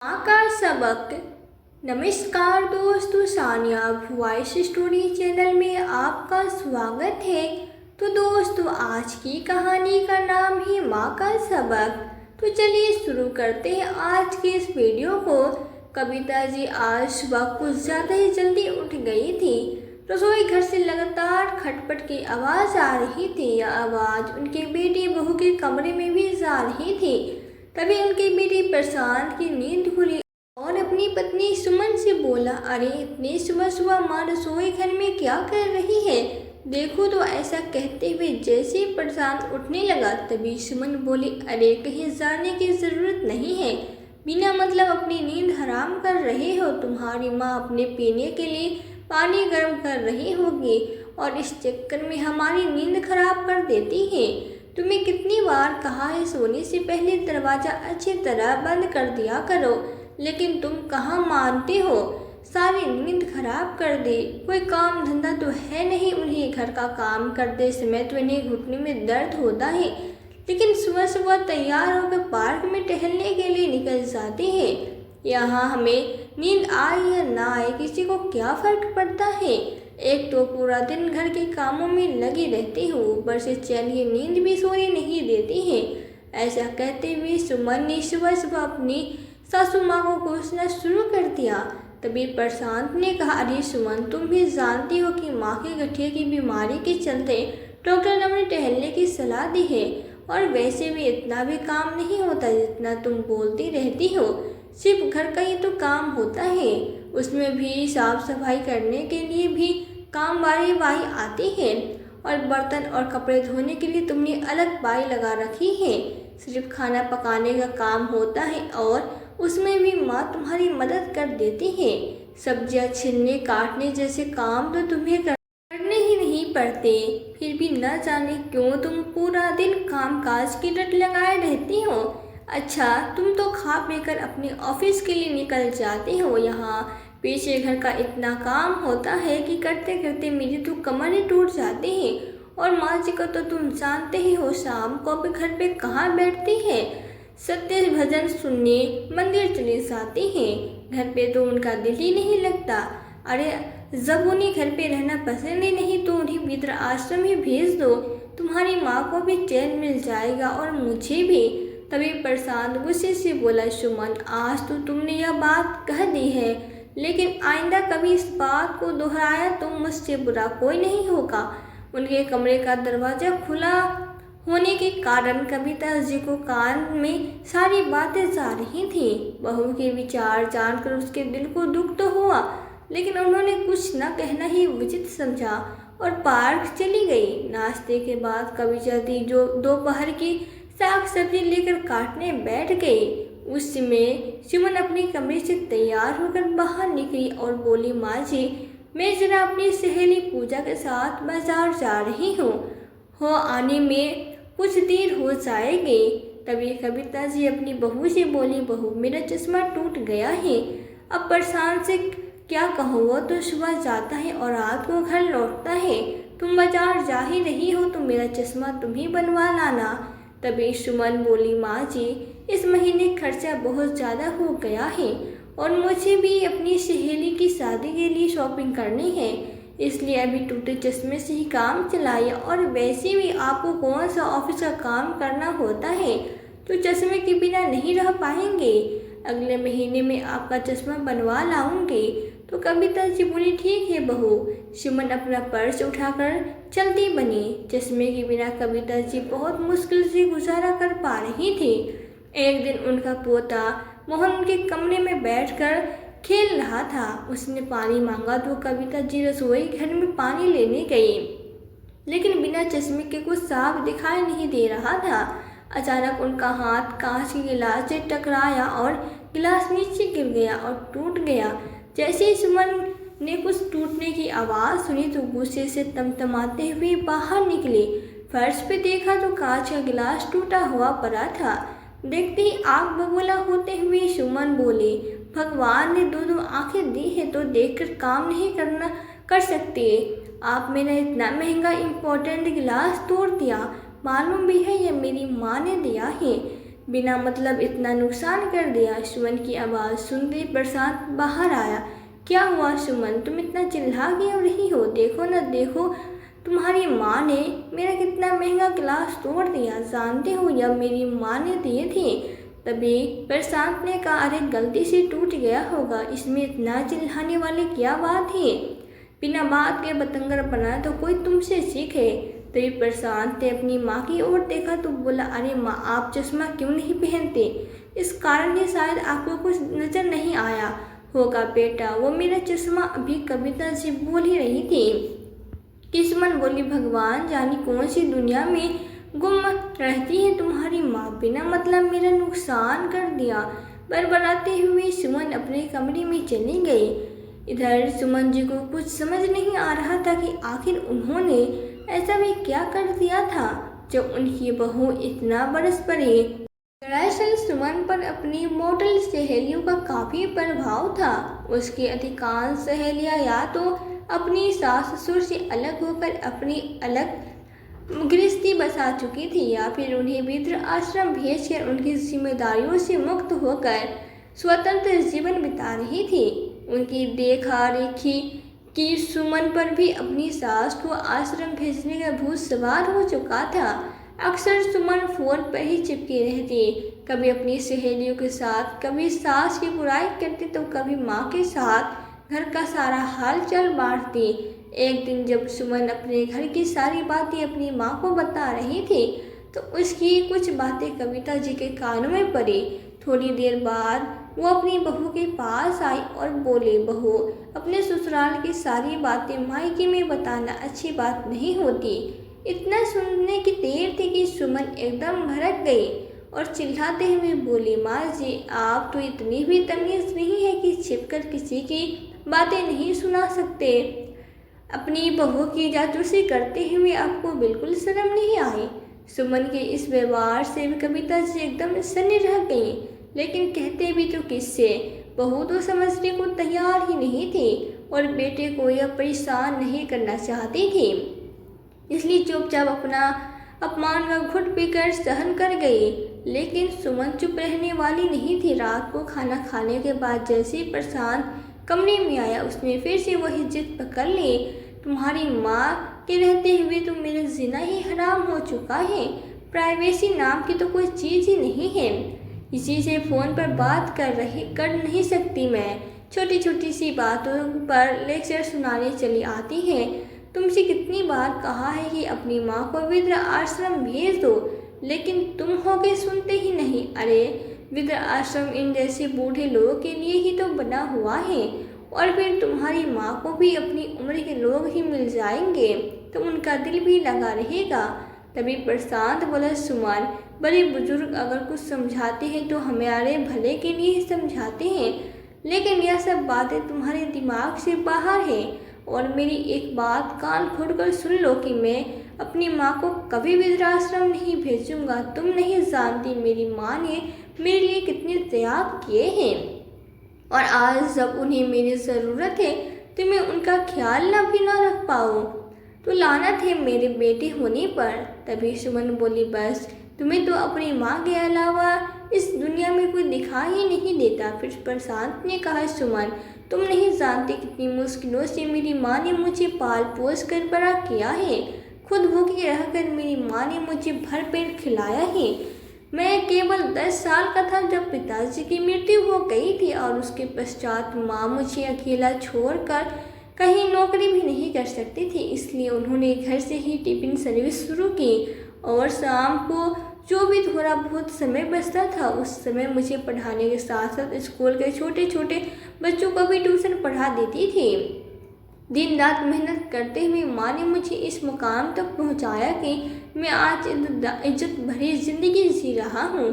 माँ का सबक। नमस्कार दोस्तों, सानिया वॉइस स्टोरी चैनल में आपका स्वागत है। तो दोस्तों, आज की कहानी का नाम है माँ का सबक। तो चलिए शुरू करते हैं आज के इस वीडियो को। कविता जी आज सुबह कुछ ज़्यादा ही जल्दी उठ गई थी। रसोई घर से लगातार खटपट की आवाज़ आ रही थी। यह आवाज़ उनके बेटी बहू के कमरे में भी जा रही थी। तभी उनकी बेटी प्रशांत की नींद खुली और अपनी पत्नी सुमन से बोला, अरे इतनी सुबह सुबह माँ रसोई घर में क्या कर रही है, देखो तो। ऐसा कहते हुए जैसे ही प्रशांत उठने लगा तभी सुमन बोली, अरे कहीं जाने की ज़रूरत नहीं है, बिना मतलब अपनी नींद हराम कर रहे हो। तुम्हारी माँ अपने पीने के लिए पानी गर्म कर रही होगी और इस चक्कर में हमारी नींद खराब कर देती है। तुम्हें कितनी बार कहा है सोने से पहले दरवाज़ा अच्छी तरह बंद कर दिया करो, लेकिन तुम कहाँ मानते हो। सारी नींद खराब कर दी। कोई काम धंधा तो है नहीं उन्हें, घर का काम करते समय तो इन्हें घुटने में दर्द होता है, लेकिन सुबह सुबह तैयार होकर पार्क में टहलने के लिए निकल जाते हैं। यहाँ हमें नींद आए या ना आए किसी को क्या फ़र्क पड़ता है। एक तो पूरा दिन घर के कामों में लगी रहती हूँ, ऊपर से चैन की नींद भी सोने नहीं देती है। ऐसा कहते हुए सुमन ने सुबह सुबह अपनी सासू माँ को कोसना शुरू कर दिया। तभी प्रशांत ने कहा, अरे सुमन, तुम भी जानती हो कि माँ के गठिया की बीमारी के चलते डॉक्टर ने हमें टहलने की सलाह दी है, और वैसे भी इतना भी काम नहीं होता जितना तुम बोलती रहती हो। सिर्फ घर का ही तो काम होता है, उसमें भी साफ सफाई करने के लिए भी काम वाली बाई आती है, और बर्तन और कपड़े धोने के लिए तुमने अलग बाई लगा रखी है। सिर्फ खाना पकाने का काम होता है और उसमें भी माँ तुम्हारी मदद कर देती है। सब्जियाँ छीलने काटने जैसे काम तो तुम्हें करने ही नहीं पड़ते, फिर भी न जाने क्यों तुम पूरा दिन काम काज की रट लगाए रहती हो। अच्छा, तुम तो खा पीकर अपने ऑफिस के लिए निकल जाते हो। यहाँ पीछे घर का इतना काम होता है कि करते करते मेरी तो कमर ही टूट जाती है। और माँ जी को तो तुम जानते ही हो, शाम को भी घर पे कहाँ बैठती है, सत्य भजन सुनने मंदिर चली जाती हैं। घर पे तो उनका दिल ही नहीं लगता। अरे जब उन्हें घर पे रहना पसंद ही नहीं तो उन्हें वृद्ध आश्रम ही भेज दो, तुम्हारी माँ को भी चैन मिल जाएगा और मुझे भी। तभी प्रशांत गुस्से से बोला, सुमन, आज तो तुमने यह बात कह दी है, लेकिन आइंदा कभी इस बात को दोहराया तो मुझसे बुरा कोई नहीं होगा। उनके कमरे का दरवाज़ा खुला होने के कारण कविता जी को कान में सारी बातें जा रही थी। बहू के विचार जानकर उसके दिल को दुख तो हुआ, लेकिन उन्होंने कुछ न कहना ही उचित समझा और पार्क चली गई। नाश्ते के बाद कविता जी जो दोपहर की साग सब्जी लेकर काटने बैठ गई। उस समय सुमन अपने कमरे से तैयार होकर बाहर निकली और बोली, माँ जी, मैं जरा अपनी सहेली पूजा के साथ बाजार जा रही हूँ, हो आने में कुछ देर हो जाएगी। तभी कविता जी अपनी बहू से बोली, बहू, मेरा चश्मा टूट गया है, अब प्रशांत से क्या कहूँ, वो तो सुबह जाता है और रात को घर लौटता है। तुम बाजार जा ही रही हो तो मेरा चश्मा तुम ही बनवा लाना। तभी सुमन बोली, माँ जी, इस महीने खर्चा बहुत ज़्यादा हो गया है और मुझे भी अपनी सहेली की शादी के लिए शॉपिंग करनी है, इसलिए अभी टूटे चश्मे से ही काम चलाइए। और वैसे भी आपको कौन सा ऑफिस का काम करना होता है, तो चश्मे के बिना नहीं रह पाएंगे। अगले महीने में आपका चश्मा बनवा लाऊंगी। तो कविता जी बोली, ठीक है बहू। सुमन अपना पर्स उठाकर चलती बनी। चश्मे के बिना कविता जी बहुत मुश्किल से गुजारा कर पा रही थी। एक दिन उनका पोता मोहन उनके कमरे में बैठकर खेल रहा था। उसने पानी मांगा तो कविता जी रसोई घर में पानी लेने गई, लेकिन बिना चश्मे के कुछ साफ दिखाई नहीं दे रहा था। अचानक उनका हाथ कांच के गिलास से टकराया और गिलास नीचे गिर गया और टूट गया। जैसे ही सुमन ने कुछ टूटने की आवाज़ सुनी तो गुस्से से तमतमाते हुए बाहर निकली। फर्श पे देखा तो कांच का गिलास टूटा हुआ पड़ा था। देखते ही आग बबूला होते हुए सुमन बोली, भगवान ने दो दो आंखें दी है तो देखकर काम नहीं कर सकती। आप मेरा इतना महंगा इम्पोर्टेंट गिलास तोड़ दिया, मालूम भी है ये मेरी माँ ने दिया है। बिना मतलब इतना नुकसान कर दिया। सुमन की आवाज़ सुनते प्रशांत बाहर आया। क्या हुआ सुमन, तुम इतना चिल्ला क्यों रही हो? देखो ना देखो, तुम्हारी माँ ने मेरा कितना महंगा गिलास तोड़ दिया। जानते हो जब मेरी माँ ने दिए थे तभी प्रशांत ने कहा, अरे गलती से टूट गया होगा, इसमें इतना चिल्लाने वाली क्या बात है? बिना बात के बतंगड़ बना तो कोई तुमसे सीखे। तभी प्रशांत ने अपनी माँ की ओर देखा तो बोला, अरे माँ आप चश्मा क्यों नहीं पहनते? इस कारण ही शायद आपको कुछ नजर नहीं आया होगा बेटा, वो मेरा चश्मा। अभी कविता जी बोल ही रही थी कि सुमन बोली, भगवान जाने कौन सी दुनिया में गुम रहती है तुम्हारी माँ, बिना मतलब मेरा नुकसान कर दिया। बड़बड़ाते हुए सुमन अपने कमरे में चली गई। इधर सुमन जी को कुछ समझ नहीं आ रहा था कि आखिर उन्होंने ऐसा भी क्या कर दिया था जो उनकी बहू इतना बरस पड़ी। दरअसल सुमन पर अपनी मॉडल सहेलियों का काफ़ी प्रभाव था। उसकी अधिकांश सहेलियां या तो अपनी सास ससुर से अलग होकर अपनी अलग गृहस्थी बसा चुकी थी या फिर उन्हें वृद्ध आश्रम भेजकर उनकी जिम्मेदारियों से मुक्त होकर स्वतंत्र जीवन बिता रही थी। उनकी देखा रेखी की सुमन पर भी अपनी सास को आश्रम भेजने का भूत सवार हो चुका था। अक्सर सुमन फोन पर ही चिपकी रहती, कभी अपनी सहेलियों के साथ, कभी सास की बुराई करती तो कभी माँ के साथ घर का सारा हाल चाल बांटती। एक दिन जब सुमन अपने घर की सारी बातें अपनी माँ को बता रही थी तो उसकी कुछ बातें कविता जी के कानों में पड़ी। थोड़ी देर बाद वो अपनी बहू के पास आई और बोली, बहू अपने ससुराल की सारी बातें मायके में बताना अच्छी बात नहीं होती। इतना सुनने की देर थी कि सुमन एकदम भड़क गई और चिल्लाते हुए बोली, माँ जी आप तो इतनी भी तमीज़ नहीं है कि छिपकर किसी की बातें नहीं सुना सकते। अपनी बहू की जासूसी करते हुए आपको बिल्कुल शर्म नहीं आई? सुमन के इस व्यवहार से कविता जी एकदम सन्न रह गई, लेकिन कहते भी तो किससे? बहू तो समझने को तैयार ही नहीं थी और बेटे को यह परेशान नहीं करना चाहती थी, इसलिए चुपचाप अपना अपमान व घुट पीकर सहन कर गई। लेकिन सुमन चुप रहने वाली नहीं थी। रात को खाना खाने के बाद जैसे ही प्रशांत कमरे में आया उसने फिर से वही जिद पकड़ ली, तुम्हारी माँ के रहते हुए तो मेरा जीना ही हराम हो चुका है। प्राइवेसी नाम की तो कोई चीज़ ही नहीं है। किसी से फ़ोन पर बात कर नहीं सकती मैं। छोटी छोटी सी बातों पर लेक्चर सुनाने चली आती है। तुमसे कितनी बार कहा है कि अपनी माँ को वृद्ध आश्रम भेज दो, लेकिन तुम होके सुनते ही नहीं। अरे वृद्ध आश्रम इन जैसे बूढ़े लोगों के लिए ही तो बना हुआ है, और फिर तुम्हारी माँ को भी अपनी उम्र के लोग ही मिल जाएंगे तो उनका दिल भी लगा रहेगा। तभी प्रशांत बोला, सुमन बड़े बुजुर्ग अगर कुछ समझाते हैं तो हमारे भले के लिए ही समझाते हैं, लेकिन यह सब बातें तुम्हारे दिमाग से बाहर है। और मेरी एक बात कान खोलकर सुन लो कि मैं अपनी माँ को कभी वृद्धाश्रम नहीं भेजूंगा। तुम नहीं जानती मेरी माँ ने मेरे लिए कितने त्याग किए हैं, और आज जब उन्हें मेरी ज़रूरत है तो मैं उनका ख्याल भी ना रख पाऊँ तो लानत है मेरे बेटे होने पर। तभी सुमन बोली, बस तुम्हें तो अपनी माँ के अलावा इस दुनिया में कोई दिखाई ही नहीं देता। फिर प्रशांत ने कहा, सुमन तुम नहीं जानती कितनी मुश्किलों से मेरी माँ ने मुझे पाल पोस कर बड़ा किया है। खुद भूखी रहकर मेरी माँ ने मुझे भरपेट खिलाया है। मैं केवल 10 साल का था जब पिताजी की मृत्यु हो गई थी, और उसके पश्चात माँ मुझे अकेला छोड़कर कहीं नौकरी भी नहीं कर सकती थी, इसलिए उन्होंने घर से ही टिफिन सर्विस शुरू की, और शाम को जो भी थोड़ा बहुत समय बचता था उस समय मुझे पढ़ाने के साथ साथ स्कूल के छोटे छोटे बच्चों को भी ट्यूशन पढ़ा देती थी। दिन रात मेहनत करते हुए माँ ने मुझे इस मुकाम तक पहुँचाया कि मैं आज इज्जत भरी ज़िंदगी जी रहा हूँ।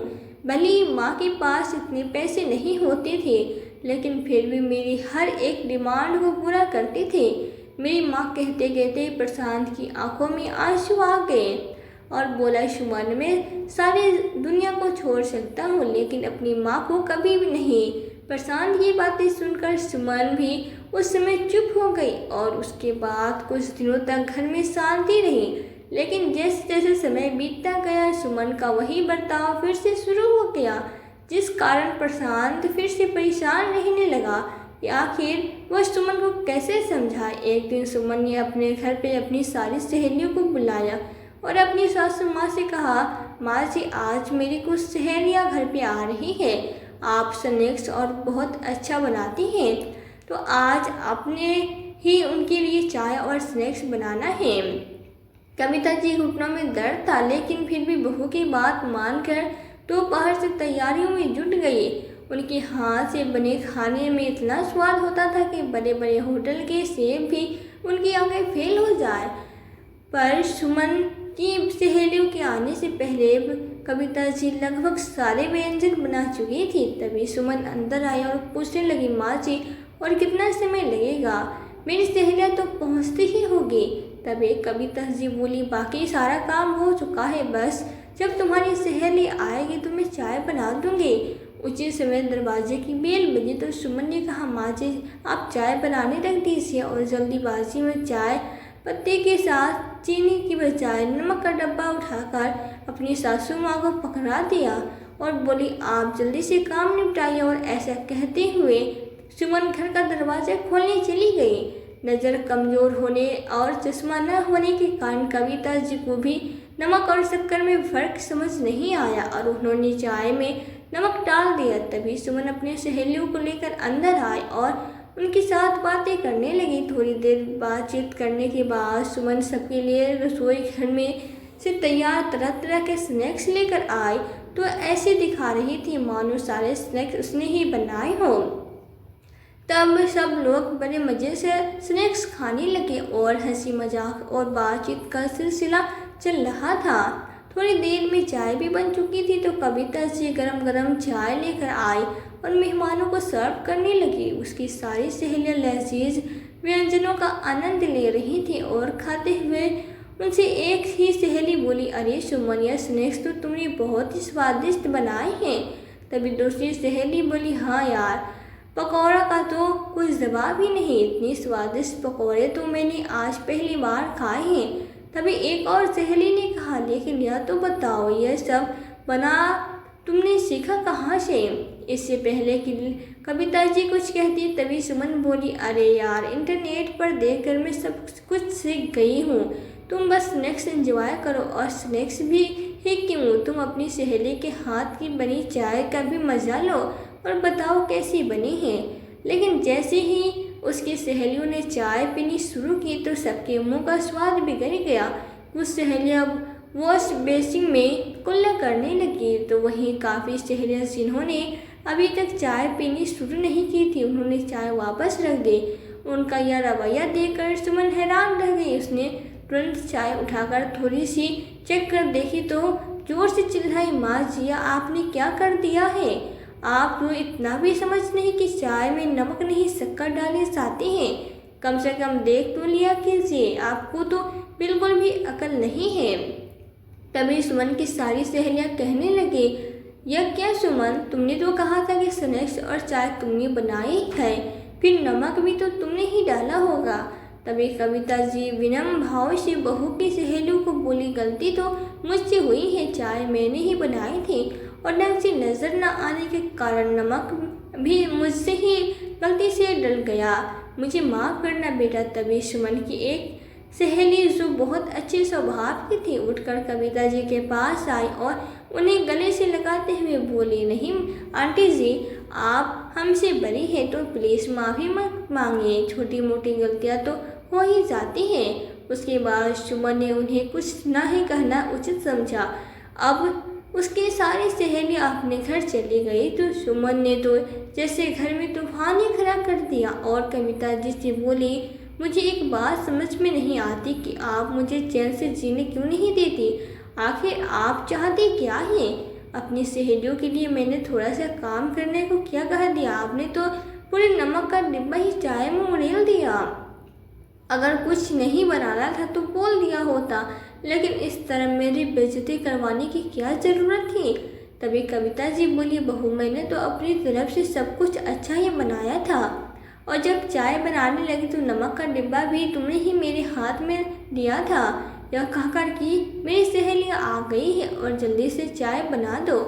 भले ही माँ के पास इतने पैसे नहीं होते थे, लेकिन फिर भी मेरी हर एक डिमांड को पूरा करते थे। मेरी माँ कहते कहते प्रशांत की आंखों में आंसू आ गए और बोला, सुमन मैं सारी दुनिया को छोड़ सकता हूँ लेकिन अपनी माँ को कभी भी नहीं। प्रशांत की बातें सुनकर सुमन भी उस समय चुप हो गई, और उसके बाद कुछ दिनों तक घर में शांति रही। लेकिन जैसे जैसे समय बीतता गया सुमन का वही बर्ताव फिर से शुरू हो गया, जिस कारण प्रशांत फिर से परेशान रहने लगा कि आखिर वह सुमन को कैसे समझाए। एक दिन सुमन ने अपने घर पे अपनी सारी सहेलियों को बुलाया और अपनी सासू माँ से कहा, माँ जी आज मेरी कुछ सहेलियाँ घर पे आ रही है, आप स्नैक्स और बहुत अच्छा बनाती हैं, तो आज आपने ही उनके लिए चाय और स्नैक्स बनाना है। कविता जी घुटनों में दर्द था, लेकिन फिर भी बहू की बात मानकर दोपहर से तैयारियों में जुट गई। उनके हाथ से बने खाने में इतना स्वाद होता था कि बड़े बड़े होटल के शेफ भी उनकी आंखें फेल हो जाए। पर सुमन की सहेलियों के आने से पहले कविता जी लगभग सारे व्यंजन बना चुकी थी। तभी सुमन अंदर आई और पूछने लगी, माँ जी और कितना समय लगेगा? मेरी सहेलियाँ तो पहुँचती ही होगी। तभी कविता जी बोली, बाकी सारा काम हो चुका है, बस जब तुम्हारी सहेली आएगी तो मैं चाय बना दूंगी। उसी समय दरवाजे की बेल बजी तो सुमन ने कहा, माँ जी आप चाय बनाने रख दीजिए, और जल्दीबाजी में चाय पत्ती के साथ चीनी की बजाय नमक का डब्बा उठाकर अपनी सासू माँ को पकड़ा दिया और बोली, आप जल्दी से काम निपटाइए। और ऐसा कहते हुए सुमन घर का दरवाजा खोलने चली गई। नज़र कमज़ोर होने और चश्मा न होने के कारण कविता जी को भी नमक और शक्कर में फ़र्क समझ नहीं आया और उन्होंने चाय में नमक डाल दिया। तभी सुमन अपनी सहेलियों को लेकर अंदर आई और उनके साथ बातें करने लगी। थोड़ी देर बातचीत करने के बाद सुमन सबके लिए रसोई घर में से तैयार तरह तरह के स्नैक्स लेकर आई, तो ऐसे दिखा रही थी मानो सारे स्नैक्स उसने ही बनाए हों। तब सब लोग बड़े मज़े से स्नैक्स खाने लगे और हंसी मजाक और बातचीत का सिलसिला चल रहा था। थोड़ी देर में चाय भी बन चुकी थी तो कविता जी गरम गरम चाय लेकर आई और मेहमानों को सर्व करने लगी। उसकी सारी सहेलियाँ लजीज व्यंजनों का आनंद ले रही थी और खाते हुए उनसे एक ही सहेली बोली, अरे सुमन यह स्नैक्स तो तुमने बहुत ही स्वादिष्ट बनाए हैं। तभी दूसरी सहेली बोली, हाँ यार पकौड़ा का तो कोई जवाब ही नहीं, इतनी स्वादिष्ट पकौड़े तो मैंने आज पहली बार खाए हैं। तभी एक और सहेली ने कहा, लेकिन यह तो बताओ यह सब बना तुमने सीखा कहाँ से? इससे पहले कि कविता जी कुछ कहती तभी सुमन बोली, अरे यार इंटरनेट पर देखकर मैं सब कुछ सीख गई हूँ, तुम बस स्नैक्स एंजॉय करो। और स्नैक्स भी ही क्यों, तुम अपनी सहेली के हाथ की बनी चाय का भी मज़ा लो और बताओ कैसी बनी है। लेकिन जैसे ही उसकी सहेलियों ने चाय पीनी शुरू की तो सबके मुंह का स्वाद बिगड़ गया। कुछ सहेलियाँ वॉश बेसिन में कुल्ला करने लगी तो वहीं काफ़ी सहेलियाँ जिन्होंने अभी तक चाय पीनी शुरू नहीं की थी उन्होंने चाय वापस रख दी। उनका यह रवैया देखकर सुमन हैरान रह गई। उसने तुरंत चाय उठाकर थोड़ी सी चेक कर देखी तो जोर से चिल्लाई, माँ जिया आपने क्या कर दिया है? आप तो इतना भी समझ नहीं कि चाय में नमक नहीं शक्कर डालनी चाहती हैं? कम से कम देख तो लिया कीजिए, आपको तो बिल्कुल भी अकल नहीं है। तभी सुमन की सारी सहेलियाँ कहने लगी, यह क्या सुमन, तुमने तो कहा था कि स्नैक्स और चाय तुमने बनाई है, फिर नमक भी तो तुमने ही डाला होगा। तभी कविता जी विनम्र भाव से बहू की सहेलियों को बोली, गलती तो मुझसे हुई है, चाय मैंने ही बनाई थी और ढंग से नज़र न आने के कारण नमक भी मुझसे ही गलती से डल गया, मुझे माफ़ करना बेटा। तभी सुमन की एक सहेली जो बहुत अच्छे स्वभाव की थी उठकर कविता जी के पास आई और उन्हें गले से लगाते हुए बोली, नहीं आंटी जी आप हमसे बड़ी हैं तो प्लीज़ माफ़ी मत मांगिए, छोटी मोटी गलतियाँ तो हो ही जाती हैं। उसके बाद सुमन ने उन्हें कुछ ना ही कहना उचित समझा। अब उसकी सारी सहेलियाँ अपने घर चली गई तो सुमन ने तो जैसे घर में तूफान ही खड़ा कर दिया और कविता जी से बोली, मुझे एक बात समझ में नहीं आती कि आप मुझे चैन से जीने क्यों नहीं देती, आखिर आप चाहती क्या है? अपनी सहेलियों के लिए मैंने थोड़ा सा काम करने को क्या कह दिया, आपने तो पूरे नमक का डिब्बा ही चाय में उड़ेल दिया। अगर कुछ नहीं बनाना था तो बोल दिया होता, लेकिन इस तरह मेरी बेइज्जती करवाने की क्या ज़रूरत थी? तभी कविता जी बोली, बहू मैंने तो अपनी तरफ से सब कुछ अच्छा ही बनाया था और जब चाय बनाने लगी तो नमक का डिब्बा भी तुमने ही मेरे हाथ में दिया था, यह कहकर कि मेरी सहेली आ गई है और जल्दी से चाय बना दो।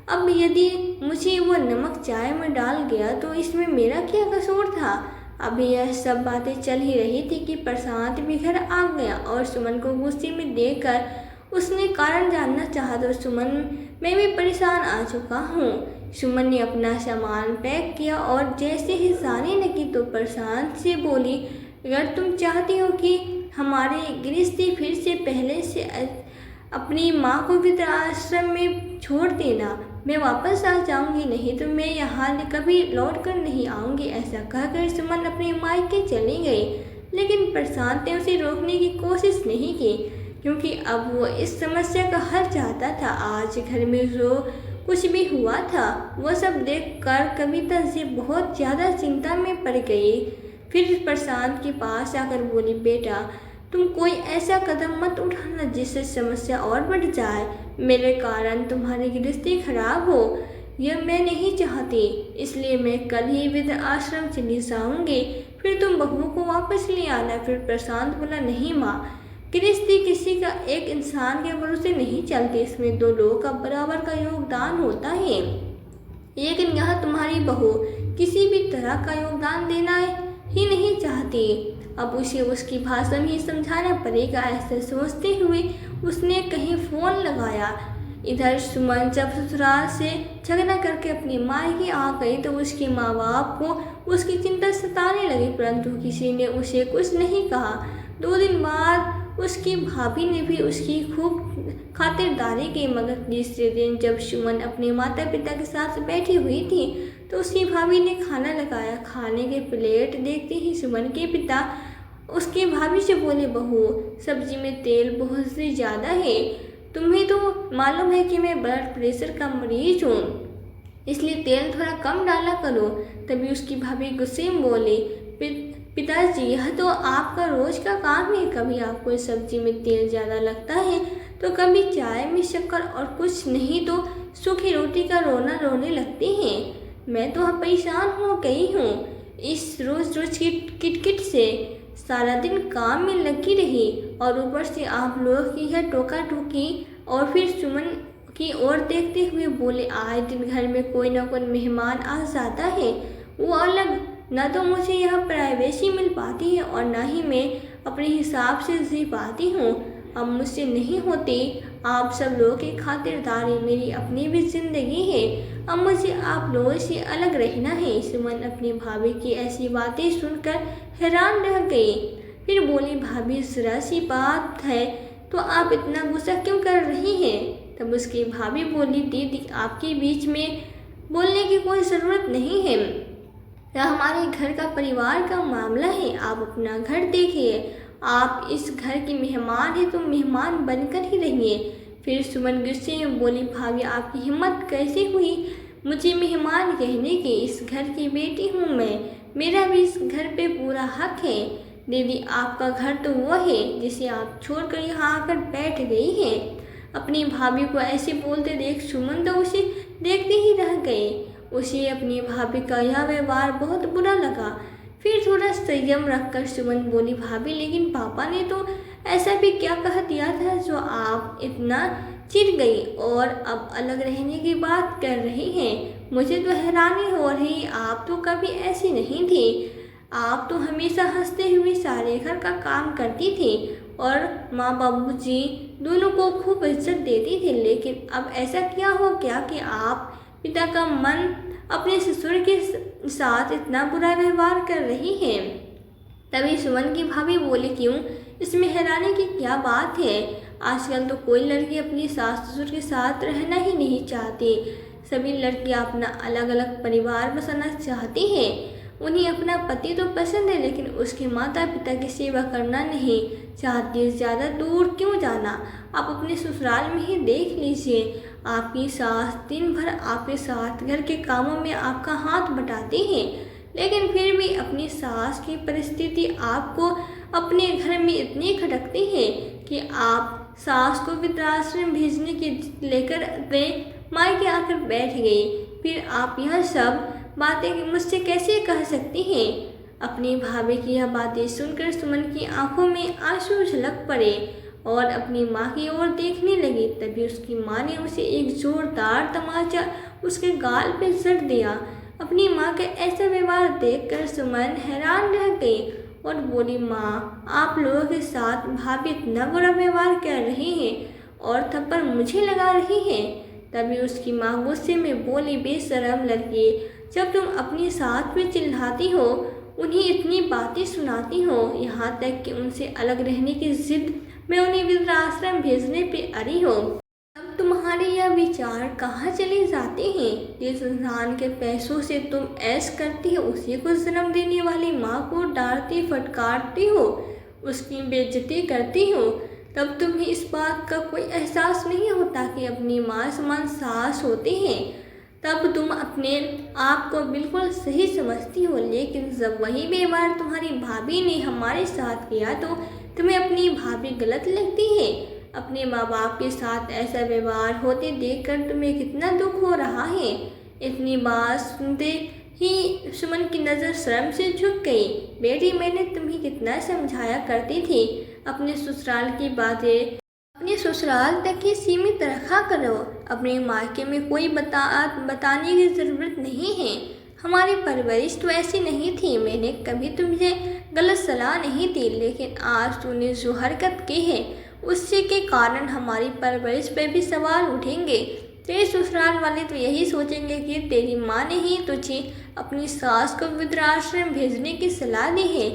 अब यदि मुझे वो नमक चाय में डाल गया तो इसमें मेरा क्या कसूर था। अभी यह सब बातें चल ही रही थी कि प्रशांत भी घर आ गया और सुमन को गुस्से में देखकर उसने कारण जानना चाहा तो सुमन, मैं भी परेशान आ चुका हूँ। सुमन ने अपना सामान पैक किया और जैसे ही जाने लगी तो प्रशांत से बोली, अगर तुम चाहती हो कि हमारी गृहस्थी फिर से पहले से अपनी माँ को वृद्धाश्रम में छोड़ देना, मैं वापस आ जाऊंगी, नहीं तो मैं यहाँ कभी लौट कर नहीं आऊँगी। ऐसा कहकर सुमन अपनी मायके चली गई, लेकिन प्रशांत ने उसे रोकने की कोशिश नहीं की, क्योंकि अब वो इस समस्या का हल चाहता था। आज घर में जो कुछ भी हुआ था वो सब देखकर कविता से बहुत ज़्यादा चिंता में पड़ गई। फिर प्रशांत के पास आकर बोली, बेटा तुम कोई ऐसा कदम मत उठाना जिससे समस्या और बढ़ जाए। मेरे कारण तुम्हारी गृहस्थी खराब हो, यह मैं नहीं चाहती, इसलिए मैं कल ही वृद्ध आश्रम चली जाऊंगी, फिर तुम बहू को वापस ले आना। फिर प्रशांत बोला, नहीं माँ, गृहस्थी किसी का एक इंसान के भरोसे नहीं चलती, इसमें दो लोगों का बराबर का योगदान होता है, लेकिन यहाँ तुम्हारी बहू किसी भी तरह का योगदान देना ही नहीं चाहती। अब उसे उसकी भाषा में ही समझाना पड़ेगा। ऐसे सोचते हुए उसने कहीं फ़ोन लगाया। इधर सुमन जब ससुराल से झगड़ा करके अपनी मायके आ गई तो उसके माँ बाप को उसकी चिंता सताने लगी, परंतु किसी ने उसे कुछ नहीं कहा। 2 दिन बाद उसकी भाभी ने भी उसकी खूब खातिरदारी की, मगर तीसरे दिन जब सुमन अपने माता पिता के साथ बैठी हुई थी तो उसकी भाभी ने खाना लगाया। खाने के प्लेट देखते ही सुमन के पिता उसकी भाभी से बोले, बहू सब्जी में तेल बहुत से ज़्यादा है, तुम्हें तो मालूम है कि मैं ब्लड प्रेशर का मरीज हूँ, इसलिए तेल थोड़ा कम डाला करो। तभी उसकी भाभी गुस्से में बोली, पिताजी यह तो आपका रोज का काम है, कभी आपको सब्जी में तेल ज़्यादा लगता है तो कभी चाय में शक्कर और कुछ नहीं तो सूखी रोटी का रोना रोने लगते हैं। मैं तो परेशान हो गई हूँ इस रोज रोज की किटकिट से, सारा दिन काम में लगी रही और ऊपर से आप लोग की है टोका टोकी। और फिर सुमन की ओर देखते हुए बोले, आए दिन घर में कोई ना कोई मेहमान आ जाता है, वो अलग, न तो मुझे यहाँ प्राइवेसी मिल पाती है और न ही मैं अपने हिसाब से जी पाती हूँ। अब मुझसे नहीं होती आप सब लोगों की खातिरदारी, मेरी अपनी भी जिंदगी है, अब मुझे आप लोगों से अलग रहना है। सुमन अपनी भाभी की ऐसी बातें सुनकर हैरान रह गई। फिर बोली, भाभी जरा सी बात है तो आप इतना गुस्सा क्यों कर रही हैं। तब उसकी भाभी बोली, दीदी आपके बीच में बोलने की कोई ज़रूरत नहीं है, यह हमारे घर का परिवार का मामला है, आप अपना घर देखिए, आप इस घर की मेहमान हैं तो मेहमान बनकर ही रहिए। फिर सुमन गुस्से में बोली, भाभी आपकी हिम्मत कैसे हुई मुझे मेहमान कहने की, इस घर की बेटी हूँ मैं, मेरा भी इस घर पे पूरा हक है। दीदी आपका घर तो वो है जिसे आप छोड़कर यहाँ आकर बैठ गई हैं। अपनी भाभी को ऐसे बोलते देख सुमन तो उसे देखते ही रह गई। उसे अपनी भाभी का यह व्यवहार बहुत बुरा लगा। फिर थोड़ा संयम रखकर सुमन बोली, भाभी लेकिन पापा ने तो ऐसा भी क्या कह दिया था जो आप इतना चिढ़ गई और अब अलग रहने की बात कर रही हैं। मुझे तो हैरानी हो रही, आप तो कभी ऐसी नहीं थी, आप तो हमेशा हंसते हुए सारे घर का काम करती थी और माँ बाबूजी दोनों को खूब इज्जत देती थी, लेकिन अब ऐसा क्या हो गया कि आप पिता का मन अपने ससुर के साथ इतना बुरा व्यवहार कर रही हैं। तभी सुमन की भाभी बोली, क्यों इसमें हैरानी की क्या बात है, आजकल तो कोई लड़की अपनी सास ससुर के साथ रहना ही नहीं चाहती, सभी लड़कियां अपना अलग अलग परिवार बसाना चाहती हैं। उन्हें अपना पति तो पसंद है लेकिन उसके माता पिता की सेवा करना नहीं चाहती, ज़्यादा दूर क्यों जाना, आप अपने ससुराल में ही देख लीजिए, आपकी सास दिन भर आपके साथ घर के कामों में आपका हाथ बटाती हैं, लेकिन फिर भी अपनी सास की परिस्थिति आपको अपने घर में इतनी खटकती है कि आप सास को वृद्धाश्रम भेजने के लेकर अपने मायके आकर बैठ गई। फिर आप यह सब बातें मुझसे कैसे कह सकती हैं। अपनी भाभी की यह बातें सुनकर सुमन की आंखों में आंसू झलक पड़े और अपनी माँ की ओर देखने लगी। तभी उसकी माँ ने उसे एक जोरदार तमाचा उसके गाल पे जड़ दिया। अपनी माँ के ऐसा व्यवहार देखकर सुमन हैरान रह गई और बोली, माँ, आप लोगों के साथ भाभी इतना बुरा व्यवहार कर रही हैं और थप्पड़ मुझे लगा रही हैं। तभी उसकी माँ गुस्से में बोली, बेशरम लड़की, जब तुम अपनी सास पे चिल्लाती हो, उन्हें इतनी बातें सुनाती हो, यहाँ तक कि उनसे अलग रहने की जिद में उन्हें वृद्धाश्रम भेजने पे अड़ी हो, तब तुम्हारे यह विचार कहाँ चले जाते हैं? जिस इंसान के पैसों से तुम ऐश करती हो, उसी को जन्म देने वाली माँ को डांटती फटकारती हो, उसकी बेइज्जती करती हो, तब तुम्हें इस बात का कोई एहसास नहीं होता कि अपनी माँ समान सास होती हैं। तब तुम अपने आप को बिल्कुल सही समझती हो, लेकिन जब वही व्यवहार तुम्हारी भाभी ने हमारे साथ किया तो तुम्हें अपनी भाभी गलत लगती है। अपने माँ बाप के साथ ऐसा व्यवहार होते देखकर तुम्हें कितना दुख हो रहा है। इतनी बात सुनते ही सुमन की नज़र शर्म से झुक गई। बेटी, मैंने तुम्हें कितना समझाया करती थी, अपने ससुराल की बातें अपने ससुराल तक ही सीमित रखा करो। अपने मायके में कोई बताने की ज़रूरत नहीं है। हमारी परवरिश तो ऐसी नहीं थी। मैंने कभी तुझे गलत सलाह नहीं दी, लेकिन आज तूने जो हरकत की है उससे के कारण हमारी परवरिश पर भी सवाल उठेंगे। तेरे ससुराल वाले तो यही सोचेंगे कि तेरी माँ ने ही तुझे अपनी सास को वृद्धाश्रम भेजने की सलाह दी है,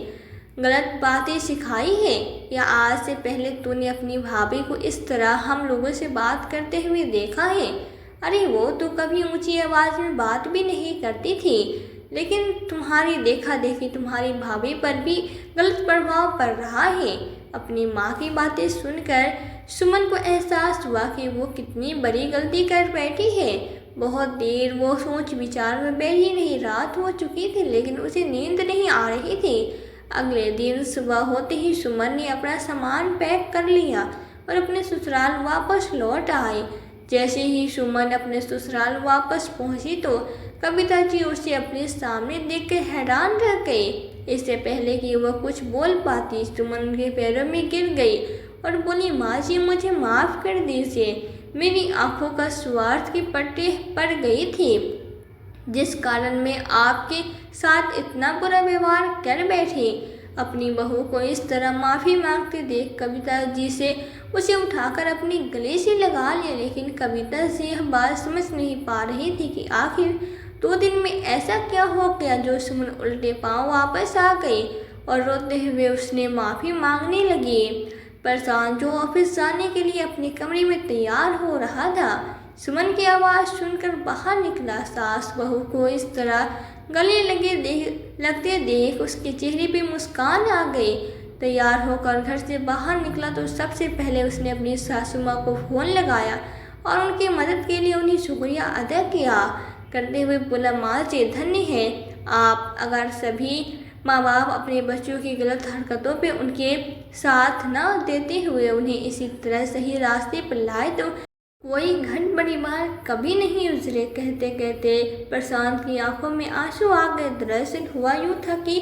गलत बातें सिखाई है, या आज से पहले तूने अपनी भाभी को इस तरह हम लोगों से बात करते हुए देखा है? अरे वो तो कभी ऊंची आवाज़ में बात भी नहीं करती थी, लेकिन तुम्हारी देखा देखी तुम्हारी भाभी पर भी गलत प्रभाव पड़ रहा है। अपनी माँ की बातें सुनकर सुमन को एहसास हुआ कि वो कितनी बड़ी गलती कर बैठी है। बहुत देर वो सोच विचार में बैठी रही। रात हो चुकी थी, लेकिन उसे नींद नहीं आ रही थी। अगले दिन सुबह होते ही सुमन ने अपना सामान पैक कर लिया और अपने ससुराल वापस लौट आई। जैसे ही सुमन अपने ससुराल वापस पहुंची तो कविता जी उसे अपने सामने देखकर हैरान रह गई। इससे पहले कि वह कुछ बोल पाती, सुमन के पैरों में गिर गई और बोली, माँ जी, मुझे माफ़ कर दीजिए। मेरी आंखों का स्वार्थ की पट्टी पड़ गई थी, जिस कारण मैं आपके साथ इतना बुरा व्यवहार कर बैठी। अपनी बहू को इस तरह माफ़ी मांगते देख कविता जी से उसे उठाकर अपनी गले से लगा लिया, लेकिन कविता से यह बात समझ नहीं पा रही थी कि आखिर 2 दिन में ऐसा क्या हो गया जो सुमन उल्टे पांव वापस आ गई और रोते हुए उसने माफ़ी मांगने लगी। प्रशांत जो ऑफिस जाने के लिए अपने कमरे में तैयार हो रहा था, सुमन की आवाज़ सुनकर बाहर निकला। सास बहू को इस तरह गले लगते देख उसके चेहरे पे मुस्कान आ गई। तैयार होकर घर से बाहर निकला तो सबसे पहले उसने अपनी सासू माँ को फ़ोन लगाया और उनकी मदद के लिए उन्हें शुक्रिया अदा किया करते हुए बोला, माँ जी, धन्य है आप। अगर सभी माँ बाप अपने बच्चों की गलत हरकतों पे उनके साथ न देते हुए उन्हें इसी तरह सही रास्ते पर लाए तो कोई घर परिवार कभी नहीं उजरे। कहते कहते प्रशांत की आंखों में आंसू आ गए। दरअसल हुआ यूँ था कि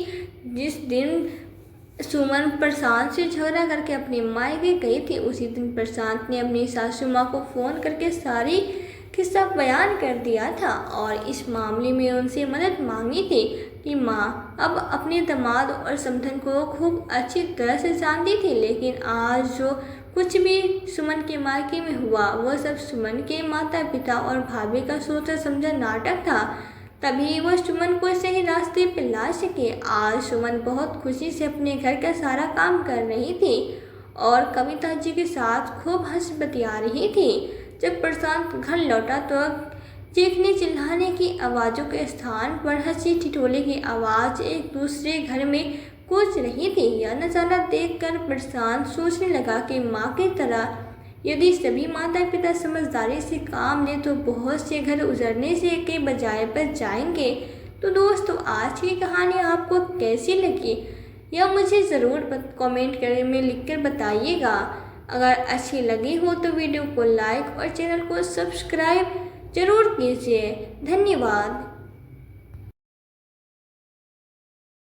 जिस दिन सुमन प्रशांत से झगड़ा करके अपनी मायके गई थी, उसी दिन प्रशांत ने अपनी सासू माँ को फ़ोन करके सारी किस्सा बयान कर दिया था और इस मामले में उनसे मदद मांगी थी कि माँ अब अपने दामाद और समधन को खूब अच्छी तरह से जानती थी। लेकिन आज जो कुछ भी सुमन के मायके में हुआ वह सब सुमन के माता पिता और भाभी का सोचा समझा नाटक था, तभी वह सुमन को सही रास्ते पर ला सके। आज सुमन बहुत खुशी से अपने घर का सारा काम कर रही थी और कविता जी के साथ खूब हंस बतिया रही थी। जब प्रशांत घर लौटा तो चीखने चिल्लाने की आवाज़ों के स्थान पर हंसी ठिठोले की आवाज़ एक दूसरे घर में गूंज रही थी। यह नज़ारा देखकर प्रशांत सोचने लगा कि माँ की तरह यदि सभी माता पिता समझदारी से काम लें तो बहुत से घर उजड़ने से के बजाय बच जाएंगे। तो दोस्तों, आज की कहानी आपको कैसी लगी यह मुझे ज़रूर कमेंट में लिखकर बताइएगा। अगर अच्छी लगी हो तो वीडियो को लाइक और चैनल को सब्सक्राइब जरूर कीजिए। धन्यवाद।